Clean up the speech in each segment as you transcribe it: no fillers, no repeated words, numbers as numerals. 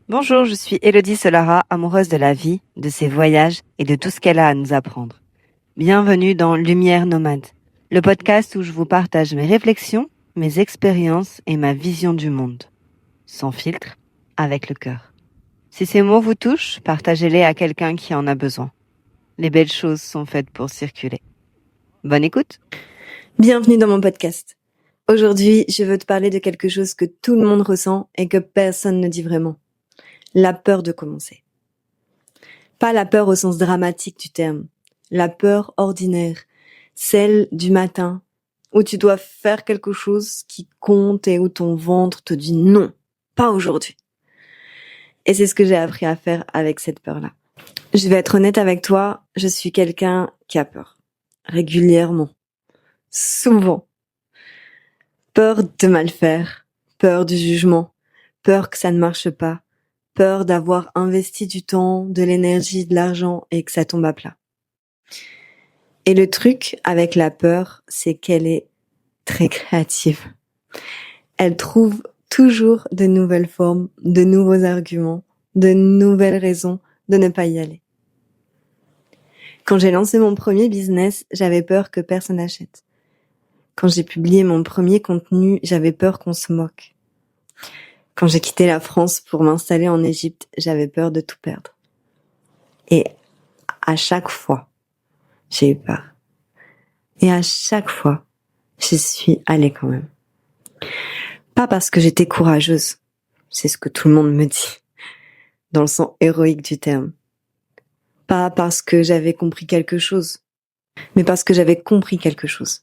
Bonjour, je suis Élodie Solara, amoureuse de la vie, de ses voyages et de tout ce qu'elle a à nous apprendre. Bienvenue dans Lumière Nomade, le podcast où je vous partage mes réflexions, mes expériences et ma vision du monde. Sans filtre, avec le cœur. Si ces mots vous touchent, partagez-les à quelqu'un qui en a besoin. Les belles choses sont faites pour circuler. Bonne écoute. Bienvenue dans mon podcast. Aujourd'hui, je veux te parler de quelque chose que tout le monde ressent et que personne ne dit vraiment. La peur de commencer. Pas la peur au sens dramatique du terme. La peur ordinaire. Celle du matin où tu dois faire quelque chose qui compte et où ton ventre te dit non, pas aujourd'hui. Et c'est ce que j'ai appris à faire avec cette peur-là. Je vais être honnête avec toi, je suis quelqu'un qui a peur. Régulièrement. Souvent. Peur de mal faire, peur du jugement, peur que ça ne marche pas, peur d'avoir investi du temps, de l'énergie, de l'argent et que ça tombe à plat. Et le truc avec la peur, c'est qu'elle est très créative. Elle trouve toujours de nouvelles formes, de nouveaux arguments, de nouvelles raisons de ne pas y aller. Quand j'ai lancé mon premier business, j'avais peur que personne n'achète. Quand j'ai publié mon premier contenu, j'avais peur qu'on se moque. Quand j'ai quitté la France pour m'installer en Égypte, j'avais peur de tout perdre. Et à chaque fois, j'ai eu peur. Et à chaque fois, j'y suis allée quand même. Pas parce que j'étais courageuse, c'est ce que tout le monde me dit, dans le sens héroïque du terme. Pas parce que j'avais compris quelque chose, mais parce que j'avais compris quelque chose.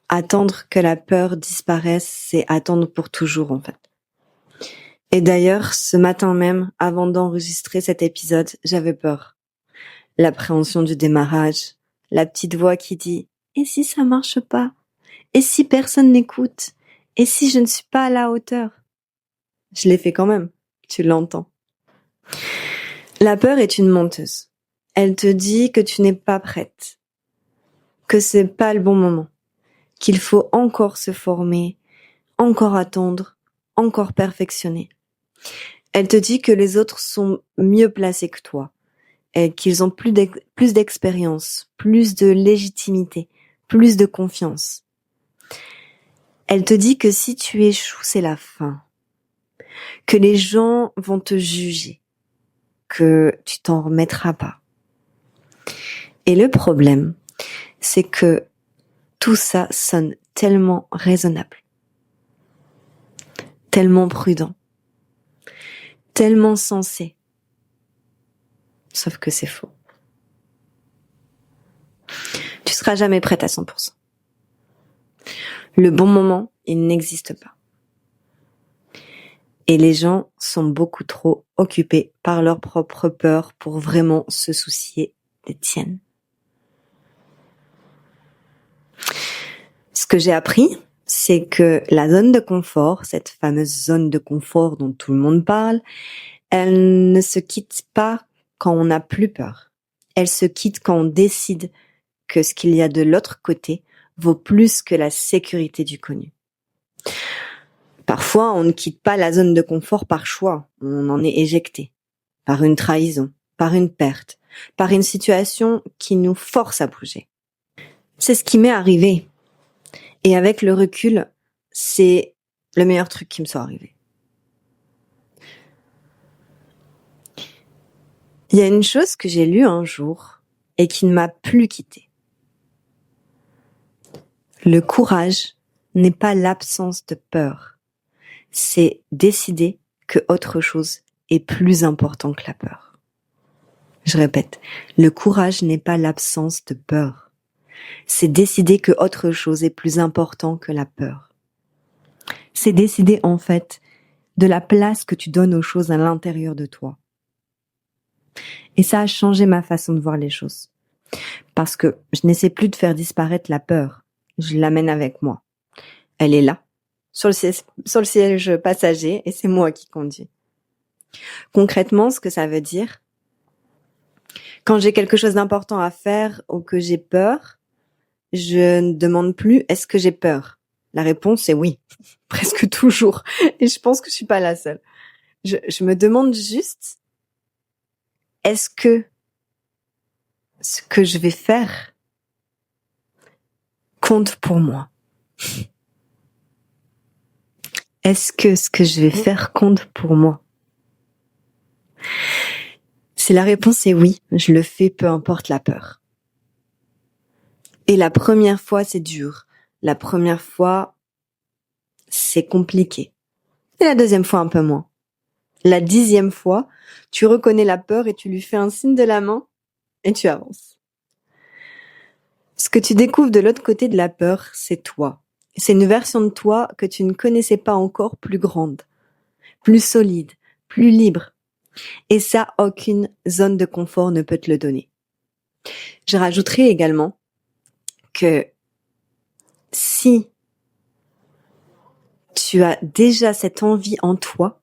Attendre que la peur disparaisse, c'est attendre pour toujours en fait. Et d'ailleurs, ce matin même, avant d'enregistrer cet épisode, j'avais peur. L'appréhension du démarrage, la petite voix qui dit « Et si ça marche pas ? Et si personne n'écoute ? Et si je ne suis pas à la hauteur ?» Je l'ai fait quand même, tu l'entends. La peur est une menteuse. Elle te dit que tu n'es pas prête, que c'est pas le bon moment, qu'il faut encore se former, encore attendre, encore perfectionner. Elle te dit que les autres sont mieux placés que toi, et qu'ils ont plus d'expérience, plus de légitimité, plus de confiance. Elle te dit que si tu échoues, c'est la fin, que les gens vont te juger, que tu t'en remettras pas. Et le problème, c'est que tout ça sonne tellement raisonnable, tellement prudent, tellement sensé. Sauf que c'est faux. Tu seras jamais prête à 100%. Le bon moment, il n'existe pas. Et les gens sont beaucoup trop occupés par leur propre peur pour vraiment se soucier des tiennes. Ce que j'ai appris, c'est que la zone de confort, cette fameuse zone de confort dont tout le monde parle, elle ne se quitte pas quand on n'a plus peur. Elle se quitte quand on décide que ce qu'il y a de l'autre côté vaut plus que la sécurité du connu. Parfois, on ne quitte pas la zone de confort par choix, on en est éjecté, par une trahison, par une perte, par une situation qui nous force à bouger. C'est ce qui m'est arrivé. Et avec le recul, c'est le meilleur truc qui me soit arrivé. Il y a une chose que j'ai lue un jour et qui ne m'a plus quittée. Le courage n'est pas l'absence de peur. C'est décider que autre chose est plus important que la peur. Je répète, le courage n'est pas l'absence de peur. C'est décider que autre chose est plus important que la peur. C'est décider en fait de la place que tu donnes aux choses à l'intérieur de toi. Et ça a changé ma façon de voir les choses. Parce que je n'essaie plus de faire disparaître la peur. Je l'amène avec moi. Elle est là, sur le siège passager, et c'est moi qui conduis. Concrètement, ce que ça veut dire, quand j'ai quelque chose d'important à faire ou que j'ai peur, je ne demande plus « est-ce que j'ai peur ?» La réponse est oui, presque toujours. Et je pense que je suis pas la seule. Je me demande juste, est-ce que ce que je vais faire compte pour moi? Est-ce que ce que je vais faire compte pour moi? Si la réponse est oui, je le fais peu importe la peur. Et la première fois, c'est dur. La première fois, c'est compliqué. Et la deuxième fois, un peu moins. La 10e fois, tu reconnais la peur et tu lui fais un signe de la main et tu avances. Ce que tu découvres de l'autre côté de la peur, c'est toi. C'est une version de toi que tu ne connaissais pas encore, plus grande, plus solide, plus libre. Et ça, aucune zone de confort ne peut te le donner. Je rajouterai également que si tu as déjà cette envie en toi,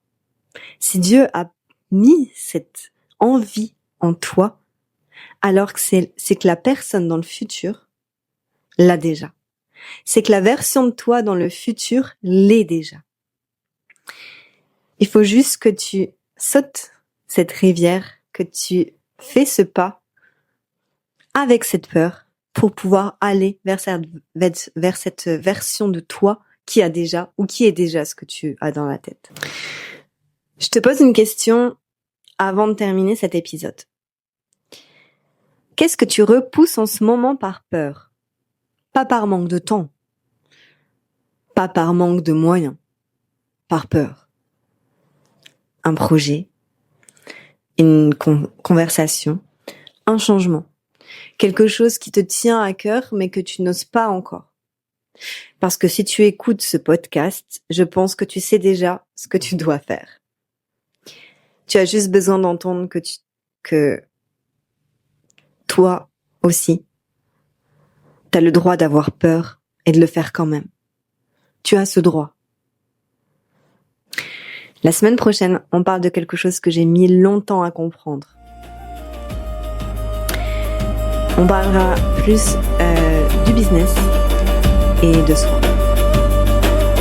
si Dieu a mis cette envie en toi, alors que c'est que la personne dans le futur l'a déjà. C'est que la version de toi dans le futur l'est déjà. Il faut juste que tu sautes cette rivière, que tu fais ce pas avec cette peur pour pouvoir aller vers cette version de toi qui a déjà ou qui est déjà ce que tu as dans la tête. Je te pose une question avant de terminer cet épisode. Qu'est-ce que tu repousses en ce moment par peur? Pas par manque de temps, pas par manque de moyens, par peur. Un projet, une conversation, un changement, quelque chose qui te tient à cœur mais que tu n'oses pas encore. Parce que si tu écoutes ce podcast, je pense que tu sais déjà ce que tu dois faire. Tu as juste besoin d'entendre que toi aussi, tu as le droit d'avoir peur et de le faire quand même. Tu as ce droit. La semaine prochaine, on parle de quelque chose que j'ai mis longtemps à comprendre. On parlera plus du business et de soi.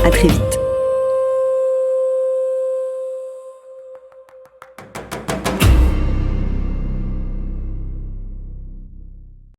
À très vite.